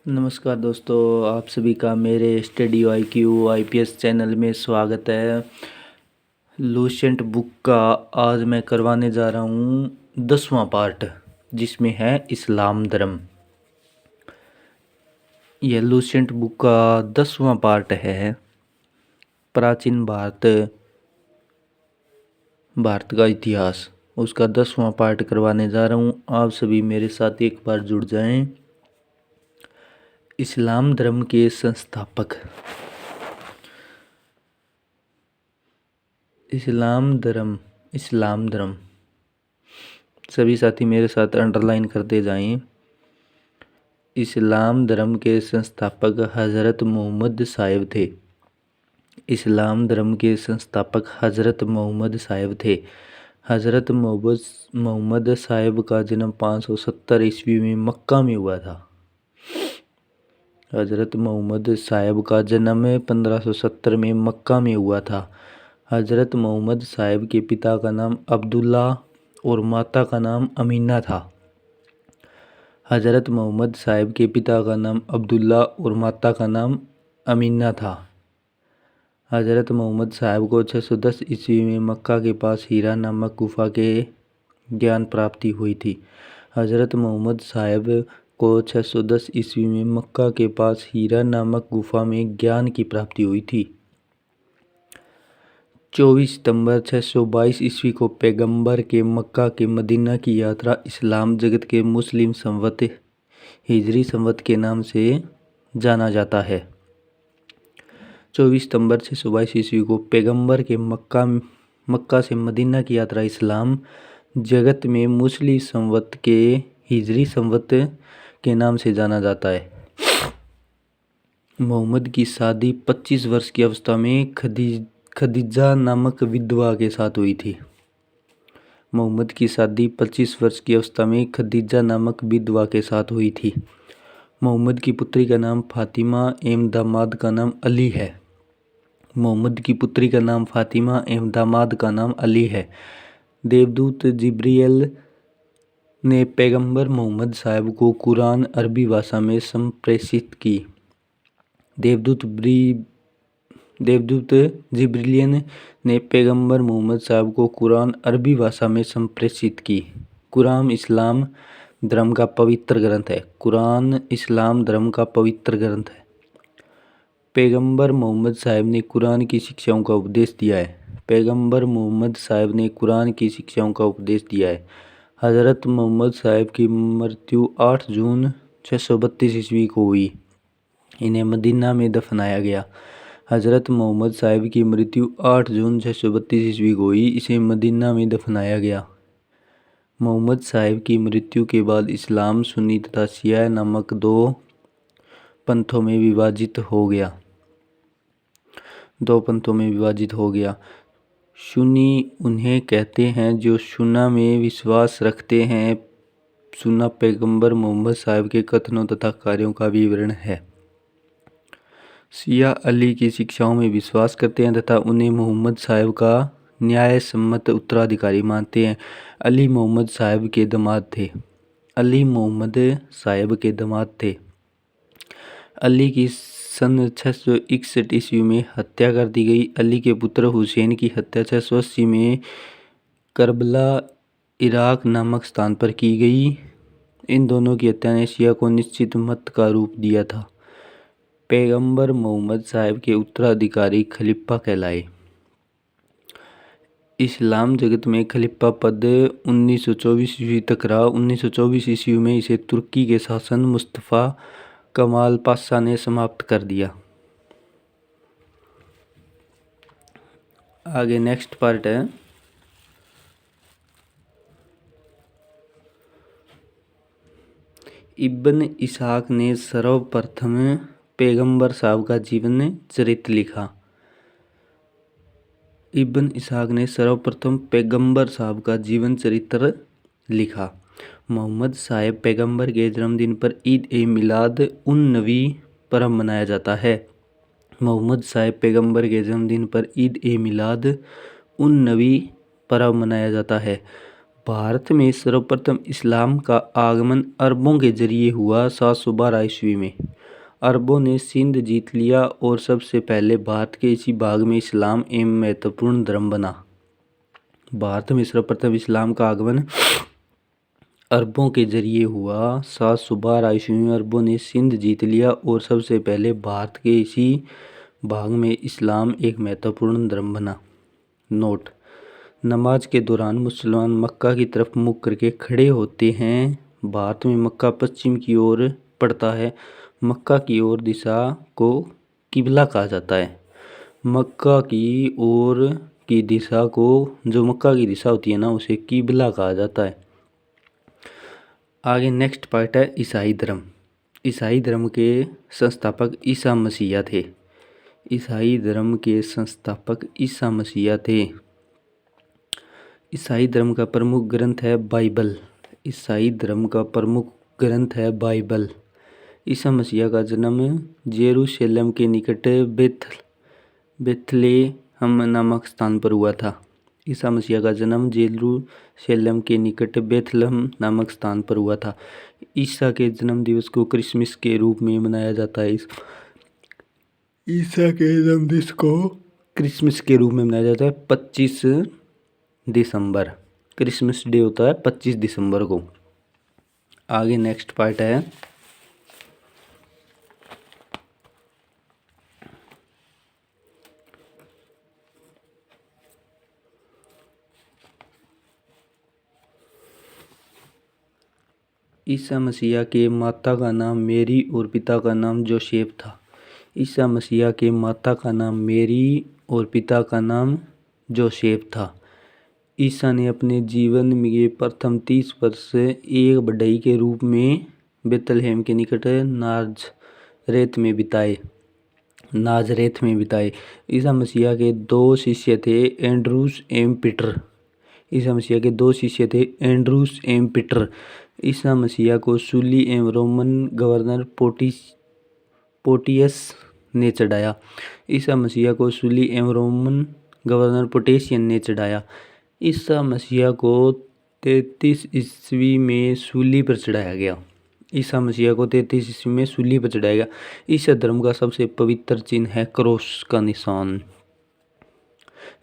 नमस्कार दोस्तों, आप सभी का मेरे स्टडी IQ IPS चैनल में स्वागत है। लूसेंट बुक का आज मैं करवाने जा रहा हूँ 10वां पार्ट, जिसमें है इस्लाम धर्म। यह लूसेंट बुक का 10वां पार्ट है। प्राचीन भारत का इतिहास, उसका 10वां पार्ट करवाने जा रहा हूँ। आप सभी मेरे साथ एक बार जुड़ जाएं। इस्लाम धर्म के संस्थापक। इस्लाम धर्म सभी साथी मेरे साथ अंडरलाइन करते जाएं। इस्लाम धर्म के संस्थापक हज़रत मोहम्मद साहेब थे। इस्लाम धर्म के संस्थापक हज़रत मोहम्मद साहेब थे। हज़रत मोहम्मद साहेब का जन्म 570 ईस्वी में मक्का में हुआ था। हज़रत मोहम्मद साहेब का जन्म 1570 में मक्का में हुआ था। हज़रत मोहम्मद साहेब के पिता का नाम अब्दुल्ला और माता का नाम अमीना था। हज़रत मोहम्मद साहेब के पिता का नाम अब्दुल्ला और माता का नाम अमीना था। हज़रत मोहम्मद साहेब को 610 ईस्वी में मक्का के पास हीरा नामक गुफा के ज्ञान प्राप्ति हुई थी। हज़रत मोहम्मद साहेब को 610 ईस्वी में मक्का के पास हीरा नामक गुफा में ज्ञान की प्राप्ति हुई थी। 24 सितंबर 622 ईस्वी को पैगंबर के मक्का के मदीना की यात्रा इस्लाम जगत के मुस्लिम संवत हिजरी संवत के नाम से जाना जाता है। 24 सितंबर 622 ईस्वी को पैगंबर के मक्का से मदीना की यात्रा इस्लाम जगत में मुस्लिम संवत के हिजरी संवत के नाम से जाना जाता है। मोहम्मद की शादी 25 वर्ष की अवस्था में खदीजा नामक विधवा के साथ हुई थी। मोहम्मद की शादी 25 वर्ष की अवस्था में खदीजा नामक विधवा के साथ हुई थी। मोहम्मद की पुत्री का नाम फातिमा एवं दामाद का नाम अली है। मोहम्मद की पुत्री का नाम फातिमा एवं दामाद का नाम अली है। देवदूत जिब्रील ने पैगंबर मोहम्मद साहब को कुरान अरबी भाषा में संप्रेषित की। देवदूत जिब्रील ने पैगंबर मोहम्मद साहब को कुरान अरबी भाषा में संप्रेषित की। कुरान इस्लाम धर्म का पवित्र ग्रंथ है। कुरान इस्लाम धर्म का पवित्र ग्रंथ है। पैगंबर मोहम्मद साहब ने कुरान की शिक्षाओं का उपदेश दिया है। पैगंबर मोहम्मद साहब ने कुरान की शिक्षाओं का उपदेश दिया है। हज़रत मोहम्मद साहब की मृत्यु 8 जून 632 ईस्वी को हुई। इन्हें मदीना में दफनाया गया। हज़रत मोहम्मद साहब की मृत्यु 8 जून 632 ईस्वी को हुई। इसे मदीना में दफनाया गया। मोहम्मद साहब की मृत्यु के बाद इस्लाम सुन्नी तथा शिया नामक 2 पंथों में विभाजित हो गया। सुन्नी उन्हें कहते हैं जो सुन्ना में विश्वास रखते हैं। सुन्ना पैगंबर मोहम्मद साहब के कथनों तथा कार्यों का विवरण है। शिया अली की शिक्षाओं में विश्वास करते हैं तथा उन्हें मोहम्मद साहब का न्याय सम्मत उत्तराधिकारी मानते हैं। अली मोहम्मद साहब के दामाद थे। अली की सन 661 ईस्वी में हत्या कर दी गई। अली के पुत्र हुसैन की हत्या 680 में करबला इराक नामक स्थान पर की गई। इन दोनों की हत्या ने शिया को निश्चित मत का रूप दिया था। पैगंबर मोहम्मद साहब के उत्तराधिकारी खलीफा कहलाए। इस्लाम जगत में खलीफा पद 1924 ईस्वी तक रहा। 1924 ईस्वी में इसे तुर्की के शासन मुस्तफ़ा कमाल पाशा ने समाप्त कर दिया। आगे नेक्स्ट पार्ट है इब्न इसहाक ने सर्वप्रथम पैगंबर साहब का जीवन चरित्र लिखा। इब्न इसहाक ने सर्वप्रथम पैगंबर साहब का जीवन चरित्र लिखा। मोहम्मद साहब पैगंबर के जन्मदिन पर ईद ए मिलाद उन नबी पर्व मनाया जाता है। मोहम्मद साहब पैगंबर के जन्मदिन पर ईद ए मिलाद उन नबी पर्व मनाया जाता है। भारत में सर्वप्रथम इस्लाम का आगमन अरबों के जरिए हुआ 712 ईस्वी में। अरबों ने सिंध जीत लिया और सबसे पहले भारत के इसी भाग में इस्लाम एक महत्वपूर्ण धर्म बना। भारत में सर्वप्रथम इस्लाम का आगमन अरबों के जरिए हुआ। 712 ईस्वी में अरबों ने सिंध जीत लिया और सबसे पहले भारत के इसी भाग में इस्लाम एक महत्वपूर्ण धर्म बना। नोट: नमाज के दौरान मुसलमान मक्का की तरफ मुख करके खड़े होते हैं। भारत में मक्का पश्चिम की ओर पड़ता है। मक्का की ओर दिशा को किबला कहा जाता है। मक्का की ओर की दिशा को, जो मक्का की दिशा होती है ना, उसे किबला कहा जाता है। आगे नेक्स्ट पार्ट है ईसाई धर्म। ईसाई धर्म के संस्थापक ईसा मसीह थे। ईसाई धर्म के संस्थापक ईसा मसीह थे। ईसाई धर्म का प्रमुख ग्रंथ है बाइबल। ईसाई धर्म का प्रमुख ग्रंथ है बाइबल। ईसा मसीह का जन्म जेरूशलेम के निकट बेथलेहम नामक स्थान पर हुआ था। ईसा मसीह का जन्म जेरूशलेम के निकट बेथलेहम नामक स्थान पर हुआ था। ईसा के जन्म दिवस को क्रिसमस के रूप में मनाया जाता है। ईसा के जन्म दिवस को क्रिसमस के रूप में मनाया जाता है 25 दिसंबर। क्रिसमस डे होता है 25 दिसंबर को। आगे नेक्स्ट पार्ट है ईसा मसीह के माता का नाम मेरी और पिता का नाम जोसेफ था। ईसा मसीह के माता का नाम मेरी और पिता का नाम जोसेफ था। ईसा ने अपने जीवन में प्रथम 30 वर्ष एक बढ़ई के रूप में बेथलेहम के निकट नाजरेत में बिताए। ईसा मसीह के दो शिष्य थे, एंड्रूस एवं पीटर। ईसा मसीह के दो शिष्य थे, एंड्रूस एवं पीटर। ईसा मसीह को सूली एवं रोमन गवर्नर पोटियस ने चढ़ाया। ईसा मसीह को सूली एवं रोमन गवर्नर पोटेशियन ने चढ़ाया। ईसा मसीह को 33 ईस्वी में सूली पर चढ़ाया गया। ईसा मसीह को 33 ईस्वी में सूली पर चढ़ाया गया। ईसा धर्म का सबसे पवित्र चिन्ह है क्रॉस का निशान।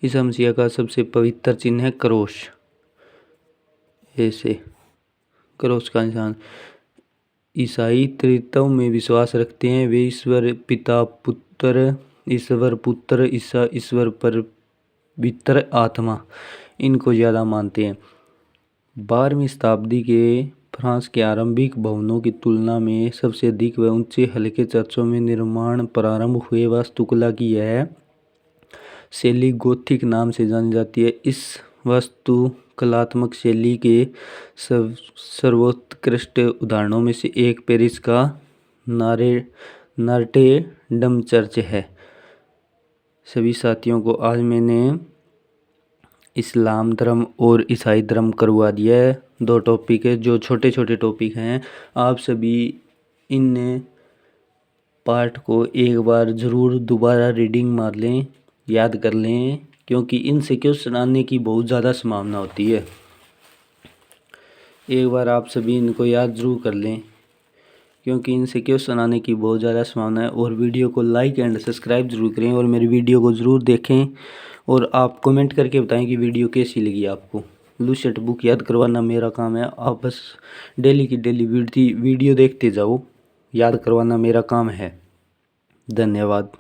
ईसा मसीह का सबसे पवित्र चिन्ह है क्रॉस, ऐसे क्रॉस का निशान। ईसाई त्रित्व में विश्वास रखते हैं। वे ईश्वर पिता, ईश्वर पुत्र, ईश्वर पवित्र आत्मा, इनको ज़्यादा मानते हैं। 12वीं शताब्दी के फ्रांस के आरंभिक भवनों की तुलना में सबसे अधिक व ऊंचे हल्के चर्चों में निर्माण प्रारंभ हुए। वास्तुकला की यह शैली गोथिक नाम से जानी जाती है। इस वास्तुकलात्मक शैली के सर्वोत्कृष्ट उदाहरणों में से एक पेरिस का नॉट्रे डम चर्च है। सभी साथियों को आज मैंने इस्लाम धर्म और ईसाई धर्म करवा दिया है। 2 टॉपिक है जो छोटे छोटे टॉपिक हैं। आप सभी इन पार्ट को एक बार ज़रूर दोबारा रीडिंग मार लें, याद कर लें, क्योंकि इनसे क्वेश्चन आने की बहुत ज़्यादा संभावना होती है। एक बार आप सभी इनको याद ज़रूर कर लें, क्योंकि इनसे क्वेश्चन आने की बहुत ज़्यादा संभावना है। और वीडियो को लाइक एंड सब्सक्राइब जरूर करें और मेरी वीडियो को ज़रूर देखें और आप कमेंट करके बताएं कि वीडियो कैसी लगी आपको। लूसेंट बुक याद करवाना मेरा काम है। आप बस डेली की डेली वीडियो देखते जाओ, याद करवाना मेरा काम है। धन्यवाद।